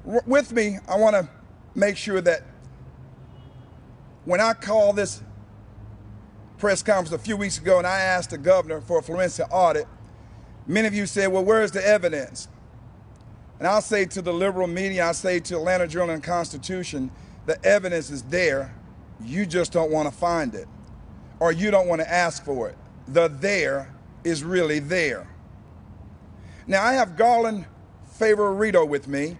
With me, I want to make sure that when I called this press conference a few weeks ago and I asked the governor for a forensic audit, many of you said, well, where's the evidence? And I'll say to the liberal media, I'll say to Atlanta Journal and Constitution, the evidence is there. You just don't want to find it, or you don't want to ask for it. The there is really there. Now, I have Garland Favorito with me.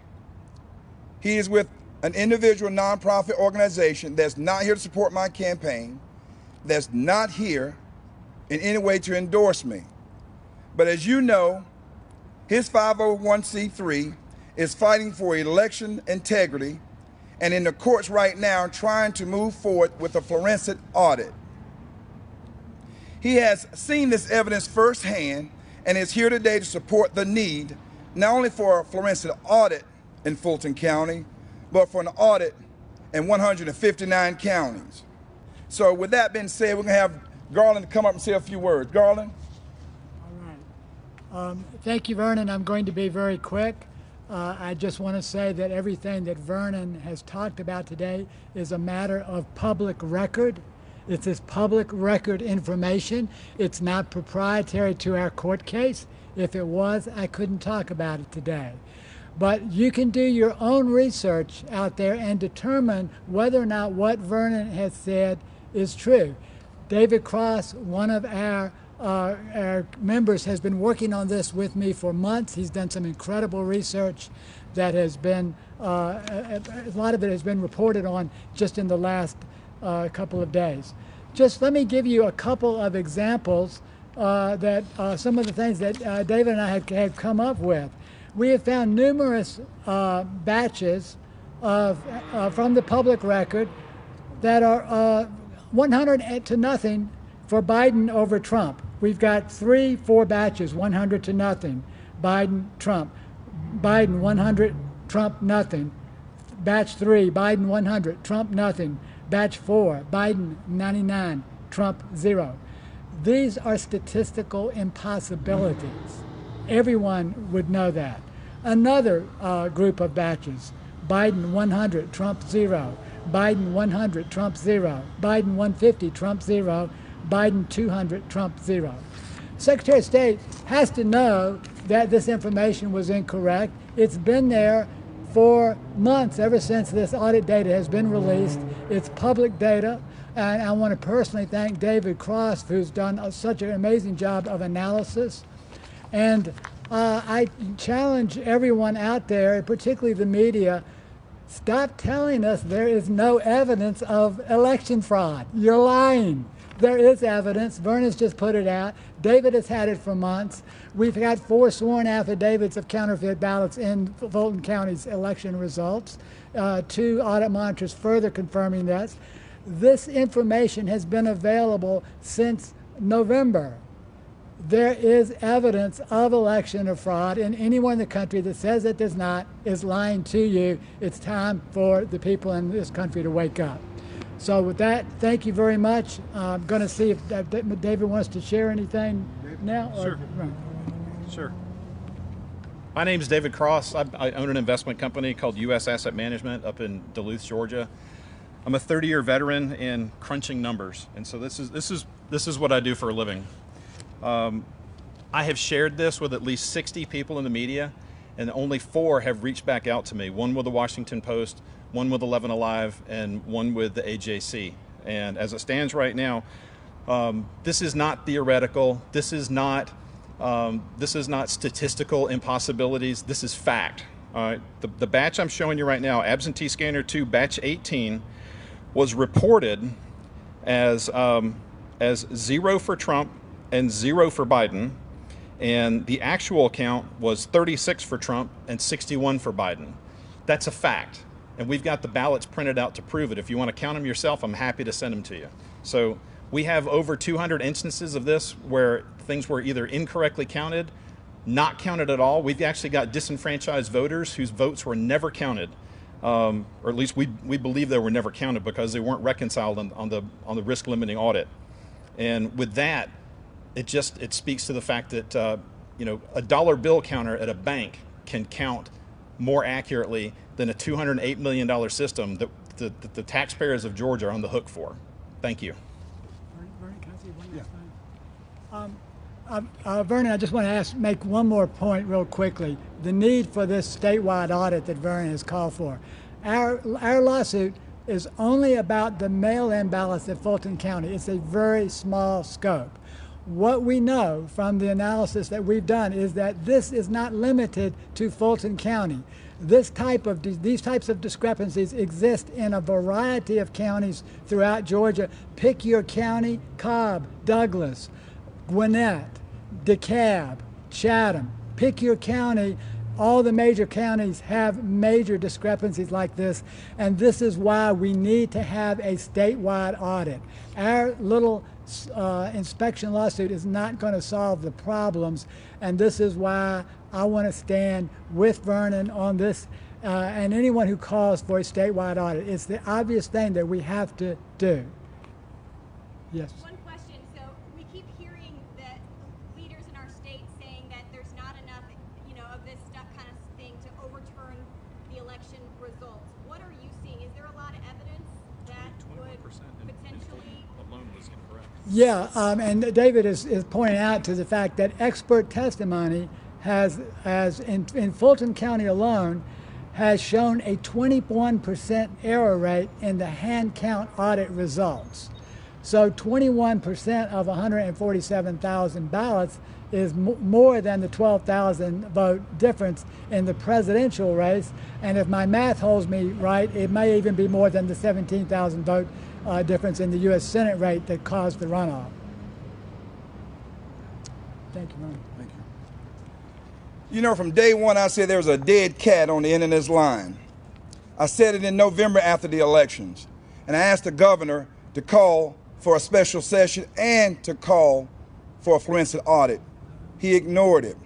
He is with an individual nonprofit organization that's not here to support my campaign, that's not here in any way to endorse me. But as you know, his 501c3 is fighting for election integrity and in the courts right now trying to move forward with a forensic audit. He has seen this evidence firsthand and is here today to support the need not only for a forensic audit in Fulton County, but for an audit in 159 counties. So with that being said, we're going to have Garland come up and say a few words. Garland? All right. Thank you, Vernon. I'm going to be very quick. I just want to say that everything that Vernon has talked about today is a matter of public record. It's this public record information. It's not proprietary to our court case. If it was, I couldn't talk about it today. But you can do your own research out there and determine whether or not what Vernon has said is true. David Cross, one of our members, has been working on this with me for months. He's done some incredible research that has been, a lot of it has been reported on just in the last couple of days. Just let me give you a couple of examples that some of the things that David and I had come up with. We have found numerous batches from the public record that are 100 to nothing for Biden over Trump. We've got 4 batches, 100 to nothing. Biden, Trump. Biden 100, Trump nothing. Batch 3, Biden 100, Trump nothing. Batch 4, Biden 99, Trump 0. These are statistical impossibilities. Everyone would know that. Another group of batches, Biden 100, Trump 0. Biden 100, Trump 0. Biden 150, Trump 0. Biden 200, Trump 0. Secretary of State has to know that this information was incorrect. It's been there for months, ever since this audit data has been released. It's public data, and I want to personally thank David Cross, who's done such an amazing job of analysis. And I challenge everyone out there, particularly the media, stop telling us there is no evidence of election fraud. You're lying. There is evidence. Vernon's just put it out. David has had it for months. We've got 4 sworn affidavits of counterfeit ballots in Fulton County's election results. 2 audit monitors further confirming that. This information has been available since November. There is evidence of election fraud, and anyone in the country that says it does not is lying to you. It's time for the people in this country to wake up. So with that, thank you very much. I'm going to see if David wants to share anything now. Sure. Sure. My name is David Cross. I own an investment company called U.S. Asset Management up in Duluth, Georgia. I'm a 30-year veteran in crunching numbers, and so this is what I do for a living. I have shared this with at least 60 people in the media, and only 4 have reached back out to me. 1 with the Washington Post, 1 with 11 Alive, and 1 with the AJC. And as it stands right now, this is not theoretical. This is not statistical impossibilities. This is fact. The batch I'm showing you right now, absentee scanner 2, batch 18, was reported as 0 for Trump and 0 for Biden, and the actual count was 36 for Trump and 61 for Biden. That's a fact, and we've got the ballots printed out to prove it. If you want to count them yourself, I'm happy to send them to you. So we have over 200 instances of this where things were either incorrectly counted, not counted at all. We've actually got disenfranchised voters whose votes were never counted, or at least we believe they were never counted because they weren't reconciled on the risk limiting audit. And with that, it speaks to the fact that a dollar bill counter at a bank can count more accurately than a $208 million system that the taxpayers of Georgia are on the hook for. Thank you. Vernon, can I say one last thing? Vernon, I just want to make one more point real quickly. The need for this statewide audit that Vernon has called for. Our lawsuit is only about the mail-in ballots at Fulton County. It's a very small scope. What we know from the analysis that we've done is that this is not limited to Fulton County. These types of discrepancies exist in a variety of counties throughout Georgia. Pick your county: Cobb, Douglas, Gwinnett, DeKalb, Chatham. Pick your county. All the major counties have major discrepancies like this, and this is why we need to have a statewide audit. Our little inspection lawsuit is not going to solve the problems, and this is why I want to stand with Vernon on this and anyone who calls for a statewide audit. It's the obvious thing that we have to do. Yes. One question. So we keep hearing that leaders in our state saying that there's not enough, of this stuff kind of thing to overturn the election results. What are you seeing? Is there a lot of evidence that would potentially alone was incorrect? Yeah, and David is pointing out to the fact that expert testimony has in Fulton County alone has shown a 21% error rate in the hand count audit results. So 21% of 147,000 ballots is more than the 12,000 vote difference in the presidential race, and if my math holds me right, it may even be more than the 17,000 vote difference in the U.S. Senate rate that caused the runoff. Thank you, Ron. Thank you. From day one, I said there was a dead cat on the end of this line. I said it in November after the elections, and I asked the governor to call for a special session and to call for a forensic audit. He ignored it.